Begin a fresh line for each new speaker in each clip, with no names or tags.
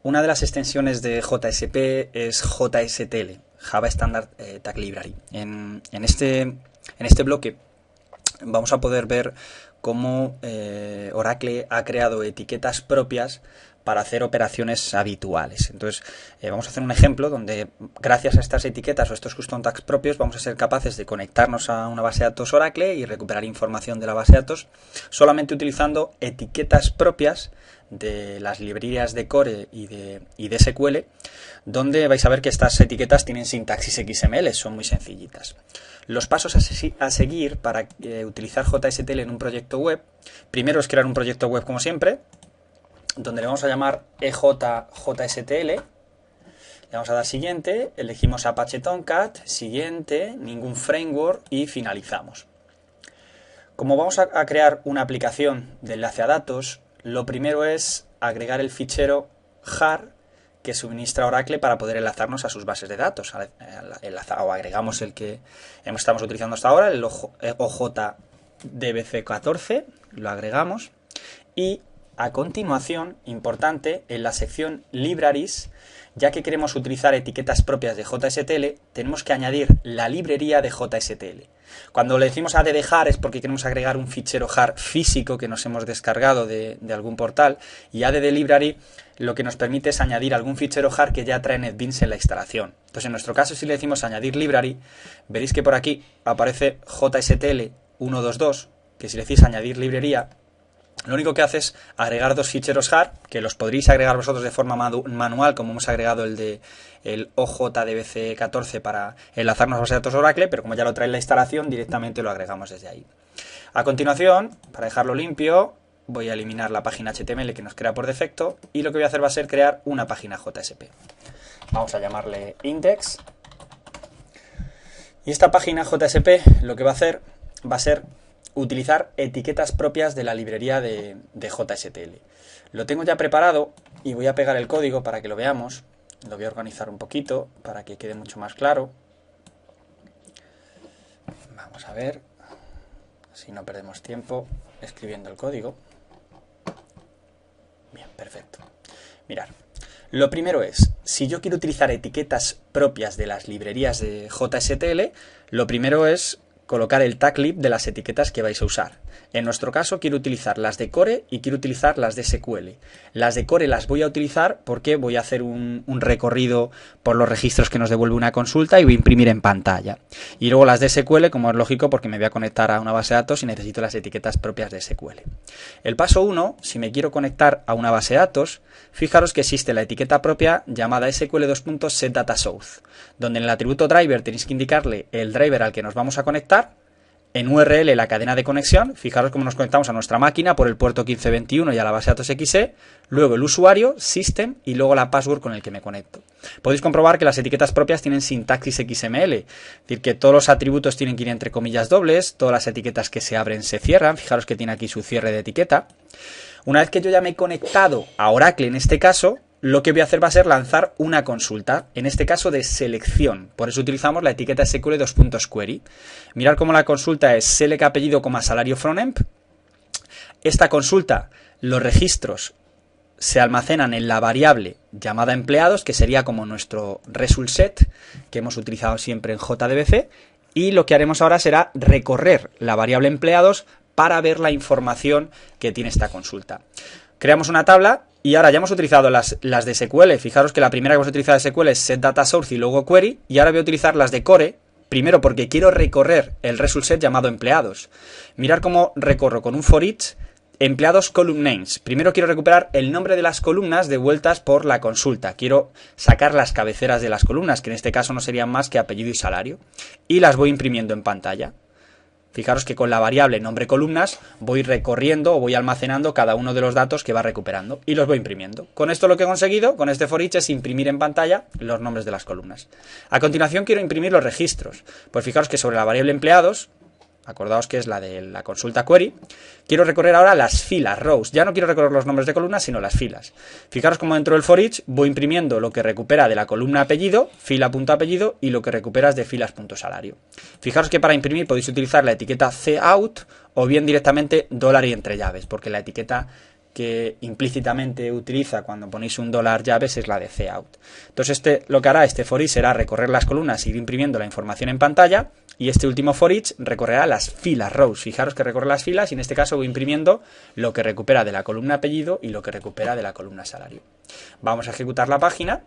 Una de las extensiones de JSP es JSTL, Java Standard Tag Library. En este bloque vamos a poder ver cómo Oracle ha creado etiquetas propias para hacer operaciones habituales. Entonces, vamos a hacer un ejemplo donde, gracias a estas etiquetas o estos custom tags propios, vamos a ser capaces de conectarnos a una base de datos Oracle y recuperar información de la base de datos solamente utilizando etiquetas propias de las librerías de Core y de SQL, donde vais a ver que estas etiquetas tienen sintaxis XML, son muy sencillitas. Los pasos a seguir para utilizar JSTL en un proyecto web: primero es crear un proyecto web como siempre, donde le vamos a llamar EJJSTL, le vamos a dar siguiente, elegimos Apache Tomcat, siguiente, ningún framework y finalizamos. Como vamos a crear una aplicación de enlace a datos, lo primero es agregar el fichero jar que suministra Oracle para poder enlazarnos a sus bases de datos. O agregamos el que estamos utilizando hasta ahora, el OJDBC14, lo agregamos y a continuación, importante, en la sección Libraries, ya que queremos utilizar etiquetas propias de JSTL, tenemos que añadir la librería de JSTL. Cuando le decimos add jar es porque queremos agregar un fichero jar físico que nos hemos descargado de algún portal, y add de library lo que nos permite es añadir algún fichero jar que ya trae NetBeans en la instalación. Entonces, en nuestro caso, si le decimos añadir library, veréis que por aquí aparece JSTL 122, que si le decís añadir librería, lo único que hace es agregar dos ficheros jar, que los podréis agregar vosotros de forma manual, como hemos agregado el OJDBC14 para enlazarnos a base de datos Oracle, pero como ya lo trae en la instalación, directamente lo agregamos desde ahí. A continuación, para dejarlo limpio, voy a eliminar la página HTML que nos crea por defecto, y lo que voy a hacer va a ser crear una página JSP. Vamos a llamarle index. Y esta página JSP lo que va a hacer va a ser utilizar etiquetas propias de la librería de JSTL. Lo tengo ya preparado y voy a pegar el código para que lo veamos. Lo voy a organizar un poquito para que quede mucho más claro. Vamos a ver, si no perdemos tiempo escribiendo el código. Bien, perfecto. Mirad, lo primero es, si yo quiero utilizar etiquetas propias de las librerías de JSTL, lo primero es colocar el tag lib de las etiquetas que vais a usar. En nuestro caso quiero utilizar las de Core y quiero utilizar las de SQL. Las de Core las voy a utilizar porque voy a hacer un recorrido por los registros que nos devuelve una consulta y voy a imprimir en pantalla. Y luego las de SQL, como es lógico, porque me voy a conectar a una base de datos y necesito las etiquetas propias de SQL. El paso 1, si me quiero conectar a una base de datos, fijaros que existe la etiqueta propia llamada SQL:2.setDataSource, donde en el atributo driver tenéis que indicarle el driver al que nos vamos a conectar. En URL la cadena de conexión, fijaros cómo nos conectamos a nuestra máquina por el puerto 1521 y a la base de datos XE, luego el usuario, system y luego la password con el que me conecto. Podéis comprobar que las etiquetas propias tienen sintaxis XML, es decir, que todos los atributos tienen que ir entre comillas dobles, todas las etiquetas que se abren se cierran, fijaros que tiene aquí su cierre de etiqueta. Una vez que yo ya me he conectado a Oracle en este caso, lo que voy a hacer va a ser lanzar una consulta, en este caso de selección. Por eso utilizamos la etiqueta SQL:2.query. Mirad cómo la consulta es select apellido, salario from emp. Esta consulta, los registros se almacenan en la variable llamada empleados, que sería como nuestro result set, que hemos utilizado siempre en JDBC. Y lo que haremos ahora será recorrer la variable empleados para ver la información que tiene esta consulta. Creamos una tabla. Y ahora ya hemos utilizado las de SQL. Fijaros que la primera que hemos utilizado de SQL es setDataSource y luego query. Y ahora voy a utilizar las de Core. Primero porque quiero recorrer el result set llamado empleados. Mirad cómo recorro con un for each empleados column names. Primero quiero recuperar el nombre de las columnas devueltas por la consulta. Quiero sacar las cabeceras de las columnas, que en este caso no serían más que apellido y salario. Y las voy imprimiendo en pantalla. Fijaros que con la variable nombre columnas voy recorriendo o voy almacenando cada uno de los datos que va recuperando y los voy imprimiendo. Con esto lo que he conseguido, con este for each, es imprimir en pantalla los nombres de las columnas. A continuación quiero imprimir los registros. Pues fijaros que sobre la variable empleados, acordaos que es la de la consulta query, quiero recorrer ahora las filas, rows. Ya no quiero recorrer los nombres de columnas, sino las filas. Fijaros como dentro del for each voy imprimiendo lo que recupera de la columna apellido, fila.apellido, y lo que recuperas de filas.salario. Fijaros que para imprimir podéis utilizar la etiqueta cout o bien directamente $y entre llaves, porque la etiqueta que implícitamente utiliza cuando ponéis un $llaves es la de cout. Entonces lo que hará este for each será recorrer las columnas, ir imprimiendo la información en pantalla, y este último for each recorrerá las filas, rows. Fijaros que recorre las filas y en este caso voy imprimiendo lo que recupera de la columna apellido y lo que recupera de la columna salario. Vamos a ejecutar la página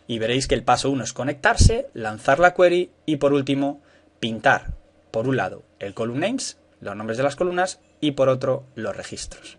y veréis que el paso 1 es conectarse, lanzar la query y por último pintar por un lado el column names, los nombres de las columnas, y por otro los registros.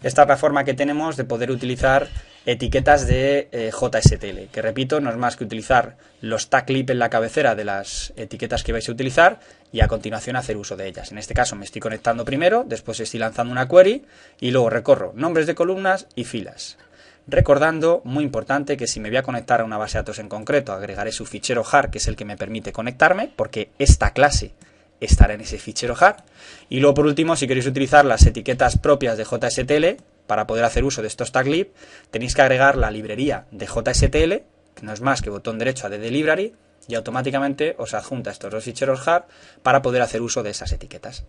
Esta es la forma que tenemos de poder utilizar etiquetas de JSTL, que repito, no es más que utilizar los tag clip en la cabecera de las etiquetas que vais a utilizar y a continuación hacer uso de ellas. En este caso me estoy conectando primero, después estoy lanzando una query y luego recorro nombres de columnas y filas. Recordando, muy importante, que si me voy a conectar a una base de datos en concreto, agregaré su fichero jar, que es el que me permite conectarme, porque esta clase estará en ese fichero jar. Y luego, por último, si queréis utilizar las etiquetas propias de JSTL para poder hacer uso de estos tag lib, tenéis que agregar la librería de JSTL, que no es más que botón derecho a DD Library, y automáticamente os adjunta estos dos ficheros jar para poder hacer uso de esas etiquetas.